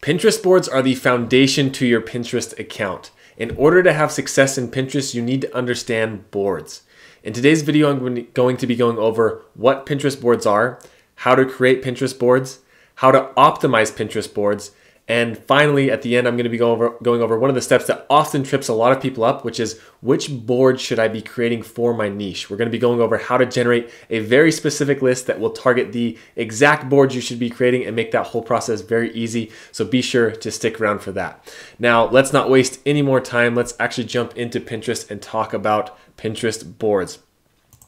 Pinterest boards are the foundation to your Pinterest account. In order to have success in Pinterest, you need to understand boards. In today's video, I'm going to be going over what Pinterest boards are, how to create Pinterest boards, how to optimize Pinterest boards, and finally, at the end, I'm going to be going over one of the steps that often trips a lot of people up, which is which board should I be creating for my niche? We're going to be going over how to generate a very specific list that will target the exact boards you should be creating and make that whole process very easy. So be sure to stick around for that. Now, let's not waste any more time. Let's actually jump into Pinterest and talk about Pinterest boards.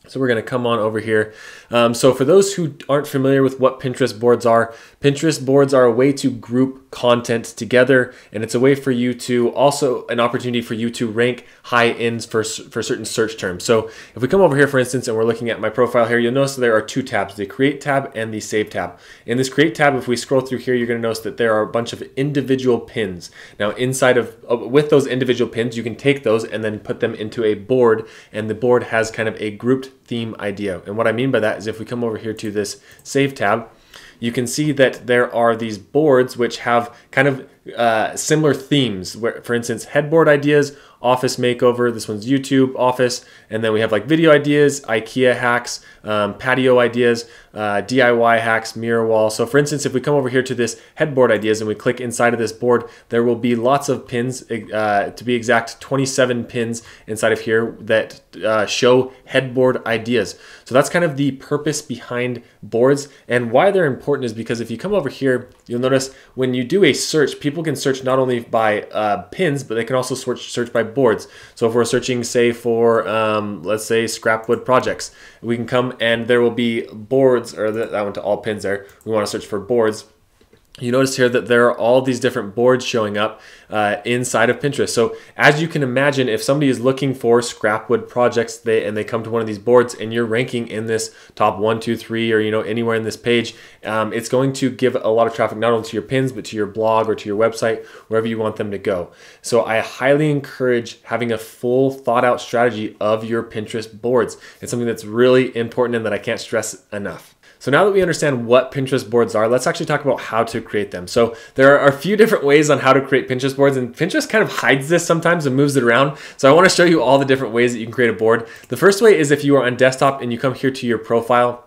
So we're going to come on over here. So for those who aren't familiar with what Pinterest boards are a way to group content together, and it's a way for you to also an opportunity for you to rank high ends for certain search terms. So if we come over here, for instance, and we're looking at my profile here, you'll notice there are two tabs, the Create tab and the Save tab. In this Create tab, if we scroll through here, you're going to notice that there are a bunch of individual pins. Now inside of, with those individual pins, you can take those and then put them into a board, and the board has kind of a grouped theme idea. And what I mean by that is if we come over here to this Save tab, you can see that there are these boards which have kind of similar themes. Where, for instance, headboard ideas, office makeover, this one's YouTube, office, and then we have like video ideas, IKEA hacks, patio ideas, DIY hacks, mirror wall. So for instance, if we come over here to this headboard ideas and we click inside of this board, there will be lots of pins, to be exact, 27 pins inside of here that show headboard ideas. So that's kind of the purpose behind boards, and why they're important is because if you come over here, you'll notice when you do a search, people can search not only by pins, but they can also search by boards. So if we're searching, say, for let's say scrap wood projects, we can come and there will be boards, or that went to all pins there. We want to search for boards. You notice here that there are all these different boards showing up inside of Pinterest. So as you can imagine, if somebody is looking for scrap wood projects and they come to one of these boards and you're ranking in this top 1, 2, 3, or anywhere in this page, it's going to give a lot of traffic not only to your pins but to your blog or to your website, wherever you want them to go. So I highly encourage having a full thought out strategy of your Pinterest boards. It's something that's really important and that I can't stress enough. So now that we understand what Pinterest boards are, let's actually talk about how to create them. So there are a few different ways on how to create Pinterest boards, and Pinterest kind of hides this sometimes and moves it around. So I want to show you all the different ways that you can create a board. The first way is if you are on desktop and you come here to your profile.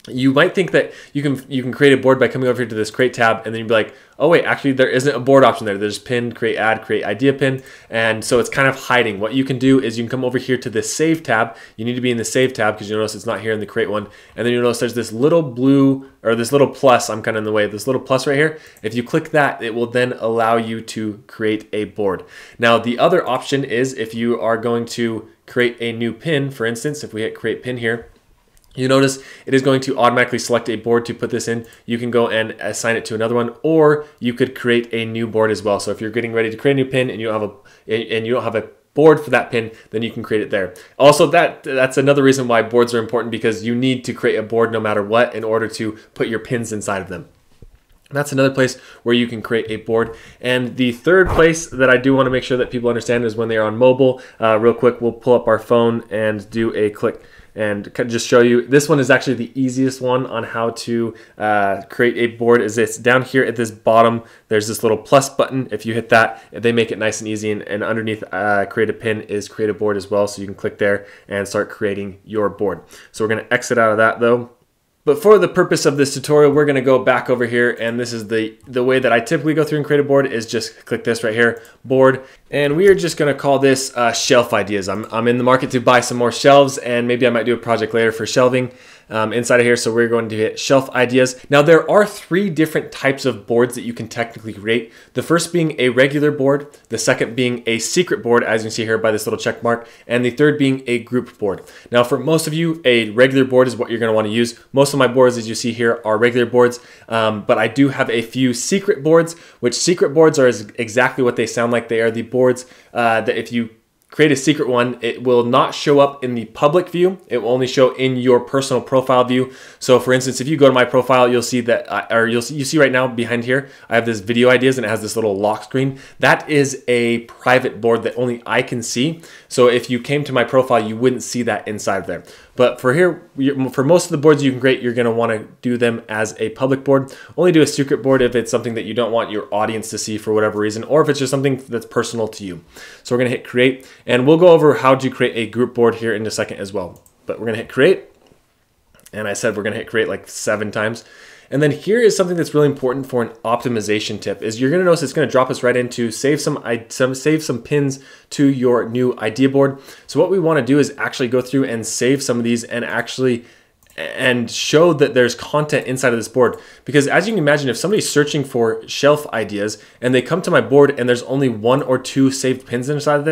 You might think that you can create a board by coming over here to this Create tab, and then you'd be like, oh wait, actually there isn't a board option there. There's pin, create ad, create idea pin, and so it's kind of hiding. What you can do is you can come over here to this Save tab. You need to be in the Save tab because you'll notice it's not here in the Create one, and then you'll notice there's this little blue, or this little plus, I'm kind of in the way, this little plus right here. If you click that, it will then allow you to create a board. Now the other option is if you are going to create a new pin, for instance, if we hit Create Pin here, you notice it is going to automatically select a board to put this in. You can go and assign it to another one, or you could create a new board as well. So if you're getting ready to create a new pin and you don't have a board for that pin, then you can create it there. Also, that's another reason why boards are important, because you need to create a board no matter what in order to put your pins inside of them. That's another place where you can create a board. And the third place that I do want to make sure that people understand is when they are on mobile. Real quick, we'll pull up our phone and do a click and just show you. This one is actually the easiest one on how to create a board. Is it's down here at this bottom, there's this little plus button. If you hit that, they make it nice and easy, and underneath create a pin is create a board as well, so you can click there and start creating your board. So we're going to exit out of that though. But for the purpose of this tutorial, we're going to go back over here, and this is the way that I typically go through and create a board is just click this right here, board, and we are just going to call this shelf ideas. I'm in the market to buy some more shelves, and maybe I might do a project later for shelving inside of here. So we're going to hit shelf ideas. Now there are 3 different types of boards that you can technically create. The first being a regular board, the second being a secret board, as you can see here by this little check mark, and the third being a group board. Now for most of you, a regular board is what you're going to want to use. Most of my boards, as you see here, are regular boards, but I do have a few secret boards, which secret boards are exactly what they sound like. They are the boards that if you create a secret one, it will not show up in the public view. It will only show in your personal profile view. So for instance, if you go to my profile, you'll see that, you see right now behind here, I have this video ideas and it has this little lock screen. That is a private board that only I can see. So if you came to my profile, you wouldn't see that inside of there. But for here, for most of the boards you can create, you're going to want to do them as a public board. Only do a secret board if it's something that you don't want your audience to see for whatever reason, or if it's just something that's personal to you. So we're going to hit create, and we'll go over how to create a group board here in a second as well. But we're going to hit create, and I said we're going to hit create like 7 times. And then here is something that's really important for an optimization tip is you're going to notice it's going to drop us right into save some pins to your new idea board. So what we want to do is actually go through and save some of these and show that there's content inside of this board. Because as you can imagine, if somebody's searching for shelf ideas and they come to my board and there's only 1 or 2 saved pins inside of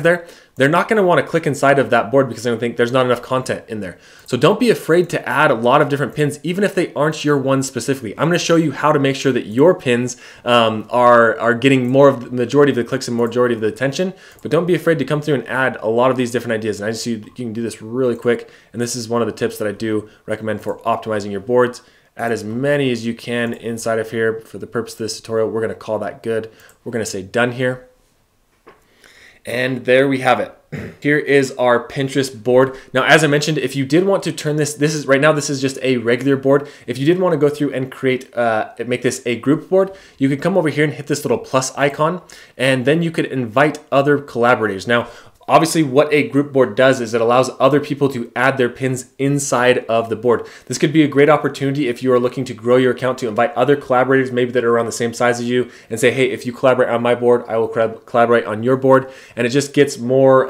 there, they're not going to want to click inside of that board because they're going to think there's not enough content in there. So don't be afraid to add a lot of different pins, even if they aren't your ones specifically. I'm going to show you how to make sure that your pins are getting more of the majority of the clicks and majority of the attention. But don't be afraid to come through and add a lot of these different ideas. And I just see you can do this really quick. And this is one of the tips that I do recommend for optimizing your boards. Add as many as you can inside of here. For the purpose of this tutorial, we're going to call that good. We're going to say done here. And there we have it. Here is our Pinterest board. Now, as I mentioned, if you did want to turn this is right now, this is just a regular board. If you did want to go through and create, make this a group board, you could come over here and hit this little plus icon, and then you could invite other collaborators. Now, obviously, what a group board does is it allows other people to add their pins inside of the board. This could be a great opportunity if you are looking to grow your account to invite other collaborators, maybe that are around the same size as you, and say, hey, if you collaborate on my board, I will collaborate on your board. And it just gets more,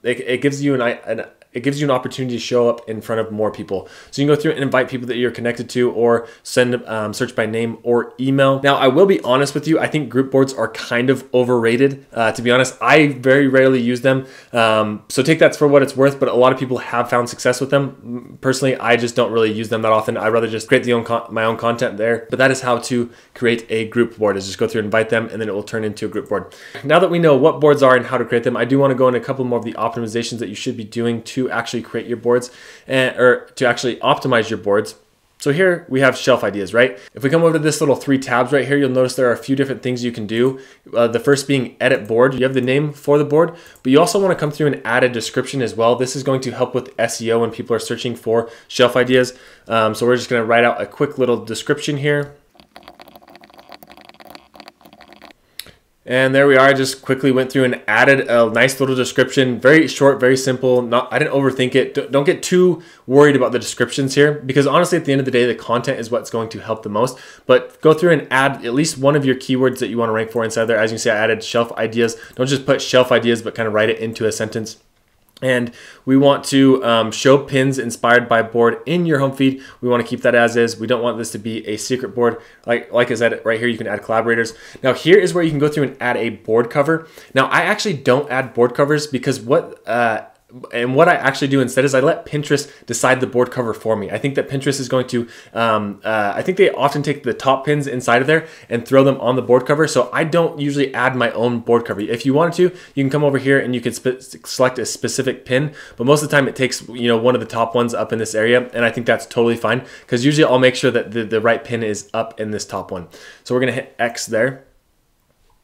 it gives you an opportunity to show up in front of more people. So you can go through and invite people that you're connected to, or send search by name or email. Now, I will be honest with you. I think group boards are kind of overrated. To be honest, I very rarely use them. So take that for what it's worth, but a lot of people have found success with them. Personally, I just don't really use them that often. I'd rather just create my own content there. But that is how to create a group board, is just go through and invite them, and then it will turn into a group board. Now that we know what boards are and how to create them, I do want to go into a couple more of the optimizations that you should be doing to actually create your boards or to actually optimize your boards. So here we have shelf ideas, right? If we come over to this little 3 tabs right here, you'll notice there are a few different things you can do. The first being edit board. You have the name for the board, but you also want to come through and add a description as well. This is going to help with SEO when people are searching for shelf ideas. So we're just going to write out a quick little description here. And there we are. I just quickly went through and added a nice little description. Very short, very simple. I didn't overthink it. Don't get too worried about the descriptions here, because honestly, at the end of the day, the content is what's going to help the most. But go through and add at least one of your keywords that you want to rank for inside there. As you can see, I added shelf ideas. Don't just put shelf ideas, but kind of write it into a sentence. And we want to show pins inspired by board in your home feed. We want to keep that as is. We don't want this to be a secret board. Like I said, right here, you can add collaborators. Now here is where you can go through and add a board cover. Now I actually don't add board covers because what I actually do instead is I let Pinterest decide the board cover for me. I think that Pinterest is going to, I think they often take the top pins inside of there and throw them on the board cover. So I don't usually add my own board cover. If you wanted to, you can come over here and you can select a specific pin, but most of the time it takes, one of the top ones up in this area. And I think that's totally fine, because usually I'll make sure that the right pin is up in this top one. So we're going to hit X there,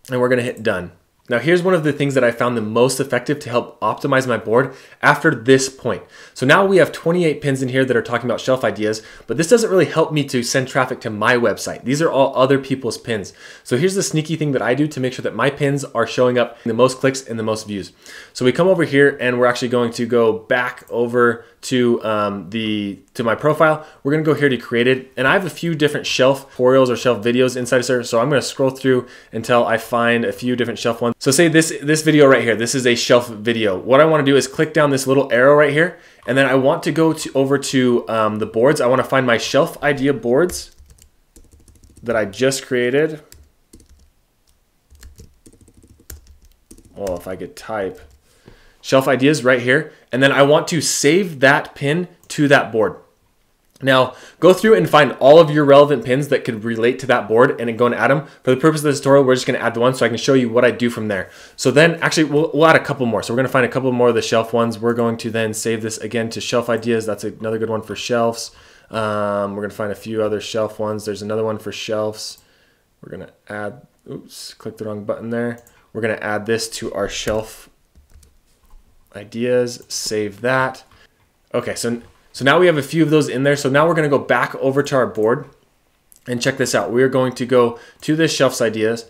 and we're going to hit done. Now here's one of the things that I found the most effective to help optimize my board after this point. So now we have 28 pins in here that are talking about shelf ideas, but this doesn't really help me to send traffic to my website. These are all other people's pins. So here's the sneaky thing that I do to make sure that my pins are showing up in the most clicks and the most views. So we come over here and we're actually going to go back over to my profile. We're going to go here to created, and I have a few different shelf tutorials or shelf videos inside of here. So I'm going to scroll through until I find a few different shelf ones. So say this video right here, this is a shelf video. What I want to do is click down this little arrow right here, and then I want to go over to the boards. I want to find my shelf idea boards that I just created. Well, if I could type shelf ideas right here, and then I want to save that pin to that board. Now, go through and find all of your relevant pins that could relate to that board and then go and add them. For the purpose of this tutorial, we're just going to add the one so I can show you what I do from there. So then actually we'll add a couple more. So we're going to find a couple more of the shelf ones. We're going to then save this again to shelf ideas. That's another good one for shelves. We're going to find a few other shelf ones. There's another one for shelves. We're going to add, oops, click the wrong button there. We're going to add this to our shelf ideas, save that. Okay, so now we have a few of those in there. So now we're going to go back over to our board and check this out. We're going to go to this shelf ideas.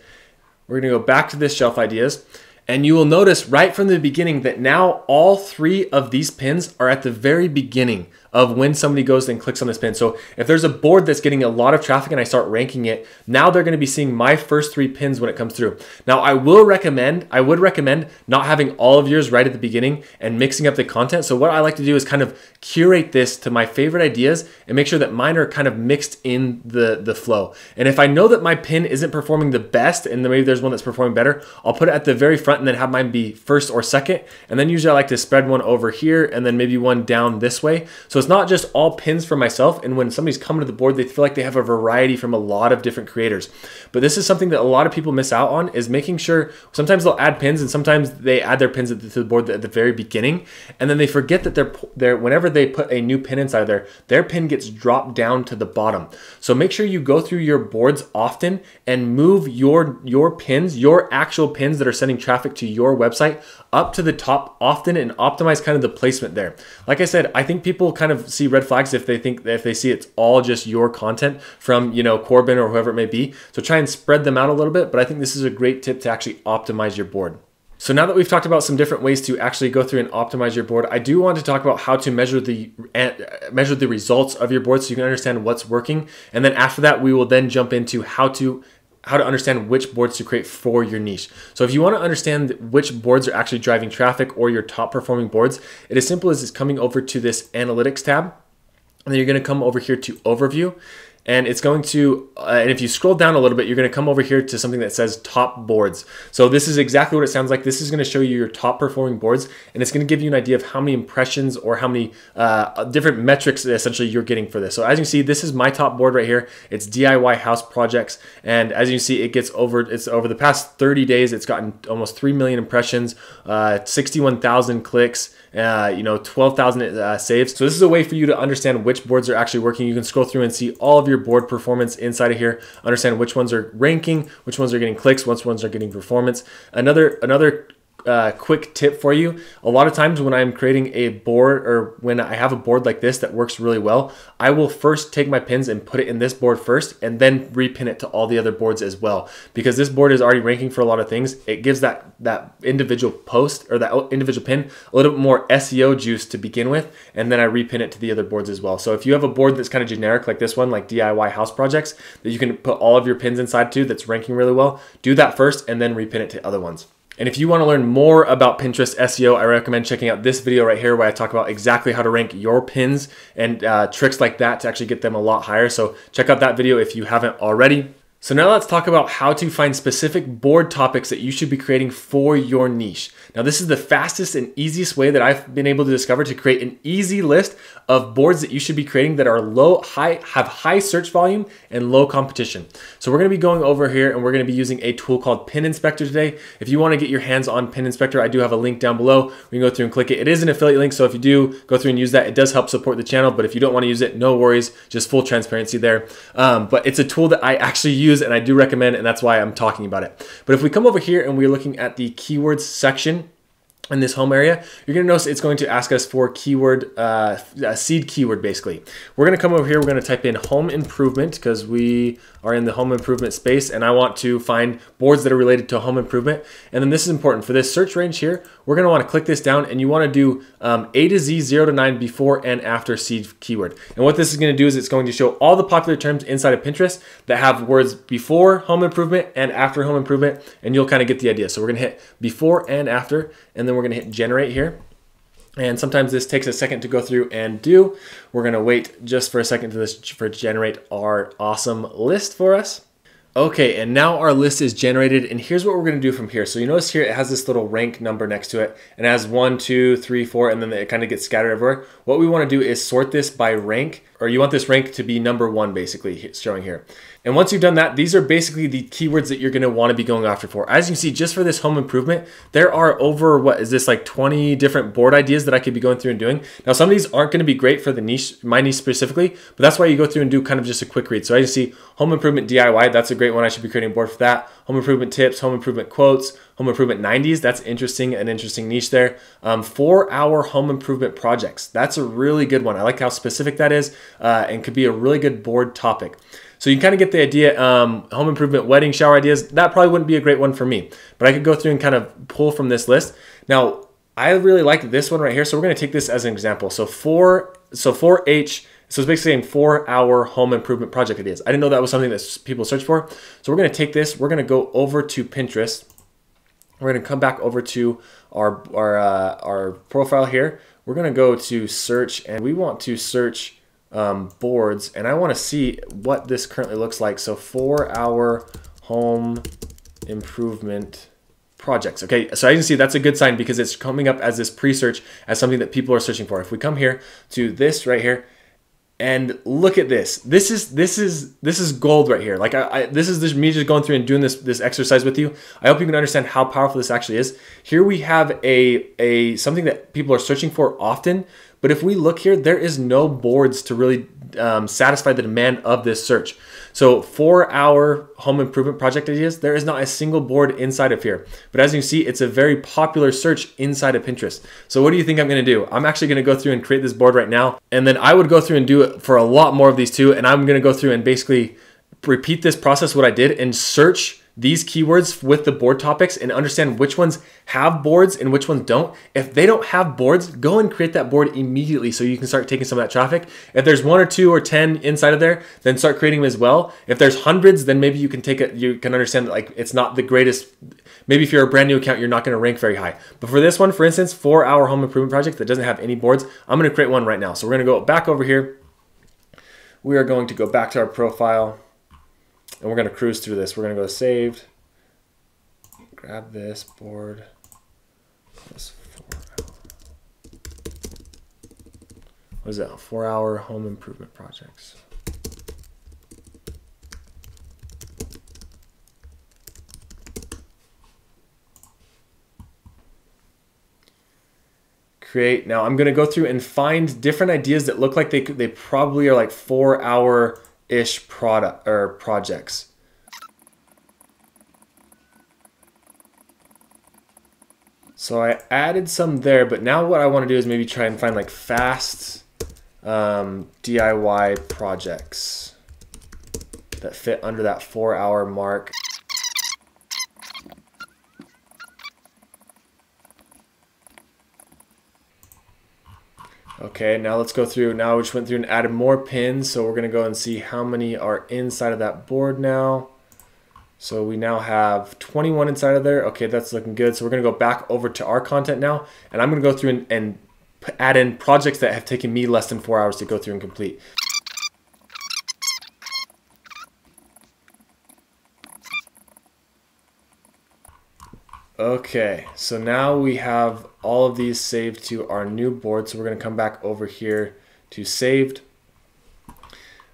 We're going to go back to this shelf ideas. And you will notice right from the beginning that now all 3 of these pins are at the very beginning of when somebody goes and clicks on this pin. So if there's a board that's getting a lot of traffic and I start ranking it, now they're going to be seeing my first 3 pins when it comes through. Now I would recommend not having all of yours right at the beginning and mixing up the content. So what I like to do is kind of curate this to my favorite ideas and make sure that mine are kind of mixed in the flow. And if I know that my pin isn't performing the best and maybe there's one that's performing better, I'll put it at the very front and then have mine be first or second. And then usually I like to spread one over here and then maybe one down this way. So it's not just all pins for myself. And when somebody's coming to the board, they feel like they have a variety from a lot of different creators. But this is something that a lot of people miss out on, is making sure sometimes they'll add pins and sometimes they add their pins to the board at the very beginning. And then they forget that whenever they put a new pin inside there, their pin gets dropped down to the bottom. So make sure you go through your boards often and move your pins, your actual pins that are sending traffic to your website, up to the top often and optimize kind of the placement there. Like I said, I think people kind of see red flags if they see it's all just your content from, you know, Corbin or whoever it may be. So try and spread them out a little bit, but I think this is a great tip to actually optimize your board. So now that we've talked about some different ways to actually go through and optimize your board, I do want to talk about how to measure the results of your board so you can understand what's working. And then after that, we will then jump into how to understand which boards to create for your niche. So if you want to understand which boards are actually driving traffic or your top performing boards, it is simple as coming over to this analytics tab. And then you're going to come over here to overview. And it's going to, and if you scroll down a little bit, you're going to come over here to something that says top boards. So this is exactly what it sounds like. This is going to show you your top performing boards, and it's going to give you an idea of how many impressions or how many different metrics essentially you're getting for this. So as you can see, this is my top board right here. It's DIY house projects. And as you can see, it's over the past 30 days, it's gotten almost 3 million impressions, 61,000 clicks, 12,000 saves. So this is a way for you to understand which boards are actually working. You can scroll through and see all of your board performance inside of here, understand which ones are ranking, which ones are getting clicks, which ones are getting performance. Another quick tip for you. A lot of times when I'm creating a board, or when I have a board like this that works really well, I will first take my pins and put it in this board first and then repin it to all the other boards as well. Because this board is already ranking for a lot of things, it gives that individual post or that individual pin a little bit more SEO juice to begin with, and then I repin it to the other boards as well. So if you have a board that's kind of generic like this one, like DIY house projects, that you can put all of your pins inside to, that's ranking really well, do that first and then repin it to other ones. And if you want to learn more about Pinterest SEO, I recommend checking out this video right here where I talk about exactly how to rank your pins and tricks like that to actually get them a lot higher. So check out that video if you haven't already. So now let's talk about how to find specific board topics that you should be creating for your niche. Now this is the fastest and easiest way that I've been able to discover to create an easy list of boards that you should be creating that are have high search volume and low competition. So we're going to be going over here and we're going to be using a tool called Pin Inspector today. If you want to get your hands on Pin Inspector, I do have a link down below. We can go through and click it. It is an affiliate link, so if you do go through and use that, it does help support the channel. But if you don't want to use it, no worries, just full transparency there. But it's a tool that I actually use and I do recommend, and that's why I'm talking about it. But if we come over here and we're looking at the keywords section in this home area, you're going to notice it's going to ask us for keyword, seed keyword basically. We're going to come over here, we're going to type in home improvement because we are in the home improvement space and I want to find boards that are related to home improvement. And then this is important for this search range here. We're going to want to click this down and you want to do A to Z 0 to 9 before and after seed keyword. And what this is going to do is it's going to show all the popular terms inside of Pinterest that have words before home improvement and after home improvement, and you'll kind of get the idea. So we're going to hit before and after, and then we're going to hit generate here. And sometimes this takes a second to go through and do. We're going to wait just for a second for it to generate our awesome list for us. Okay, and now our list is generated, and here's what we're going to do from here. So you notice here it has this little rank number next to it, and it has 1, 2, 3, 4, and then it kind of gets scattered everywhere. What we want to do is sort this by rank, or you want this rank to be number 1 basically, showing here. And once you've done that, these are basically the keywords that you're going to want to be going after for. As you can see, just for this home improvement, there are over, what is this, like 20 different board ideas that I could be going through and doing. Now, some of these aren't going to be great for the niche, my niche specifically, but that's why you go through and do kind of just a quick read. So as you see, home improvement DIY, that's a great one. I should be creating a board for that. Home improvement tips, home improvement quotes, home home improvement 90s. That's interesting, an interesting niche there. 4-hour home improvement projects. That's a really good one. I like how specific that is and could be a really good board topic. So you kind of get the idea. Home improvement, wedding, shower ideas, that probably wouldn't be a great one for me, but I could go through and kind of pull from this list. Now, I really like this one right here. So we're going to take this as an example. So 4H, so it's basically saying 4-hour home improvement project ideas. I didn't know that was something that people search for. So we're going to take this, we're going to go over to Pinterest. We're going to come back over to our profile here. We're going to go to search, and we want to search boards, and I want to see what this currently looks like. So 4-hour home improvement projects. Okay, so I can see that's a good sign because it's coming up as this pre-search as something that people are searching for. If we come here to this right here, and look at this. This is gold right here. Like this is me just going through and doing this exercise with you. I hope you can understand how powerful this actually is. Here we have a something that people are searching for often. But if we look here, there is no boards to really satisfy the demand of this search. So 4-hour home improvement project ideas, there is not a single board inside of here. But as you can see, it's a very popular search inside of Pinterest. So what do you think I'm gonna do? I'm actually gonna go through and create this board right now. And then I would go through and do it for a lot more of these too. And I'm gonna go through and basically repeat this process, what I did, and search these keywords with the board topics and understand which ones have boards and which ones don't. If they don't have boards, go and create that board immediately so you can start taking some of that traffic. If there's 1 or 2 or 10 inside of there, then start creating them as well. If there's hundreds, then maybe you can you can understand that like it's not the greatest. Maybe if you're a brand new account, you're not going to rank very high. But for this one, for instance, 4-hour home improvement project that doesn't have any boards, I'm going to create one right now. So we're going to go back over here. We are going to go back to our profile. And we're going to cruise through this. We're going to go saved. Grab this board. This 4-hour. What is that? 4-hour home improvement projects. Create. Now I'm going to go through and find different ideas that look like they probably are like 4-hour-ish product or projects. So I added some there, but now what I want to do is maybe try and find like fast DIY projects that fit under that 4-hour mark. Okay, now let's go through. Now we just went through and added more pins. So we're going to go and see how many are inside of that board now. So we now have 21 inside of there. Okay, that's looking good. So we're going to go back over to our content now. And I'm going to go through and add in projects that have taken me less than 4 hours to go through and complete. Okay, so now we have all of these saved to our new board. So we're going to come back over here to saved. I'm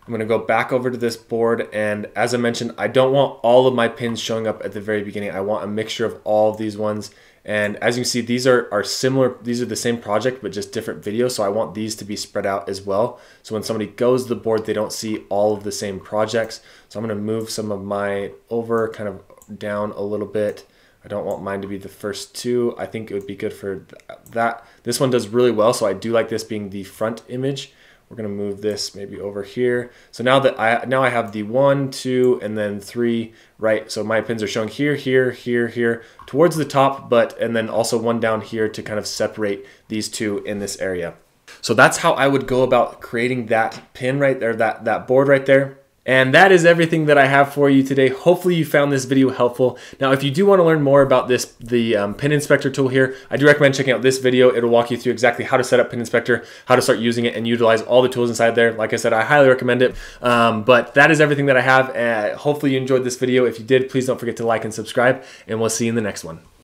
going to go back over to this board, and as I mentioned, I don't want all of my pins showing up at the very beginning. I want a mixture of all of these ones. And as you can see, these are similar. These are the same project, but just different videos. So I want these to be spread out as well. So when somebody goes to the board, they don't see all of the same projects. So I'm going to move some of mine over, kind of down a little bit. I don't want mine to be the first 2. I think it would be good for that. This one does really well, so I do like this being the front image. We're going to move this maybe over here. So now that I have the 1, 2, and then 3, right? So my pins are showing here, here, here, here, towards the top, and then also one down here to kind of separate these 2 in this area. So that's how I would go about creating that pin right there, that board right there. And that is everything that I have for you today. Hopefully you found this video helpful. Now, if you do want to learn more about the Pin Inspector tool here, I do recommend checking out this video. It'll walk you through exactly how to set up Pin Inspector, how to start using it, and utilize all the tools inside there. Like I said, I highly recommend it. But that is everything that I have. Hopefully you enjoyed this video. If you did, please don't forget to like and subscribe, and we'll see you in the next one.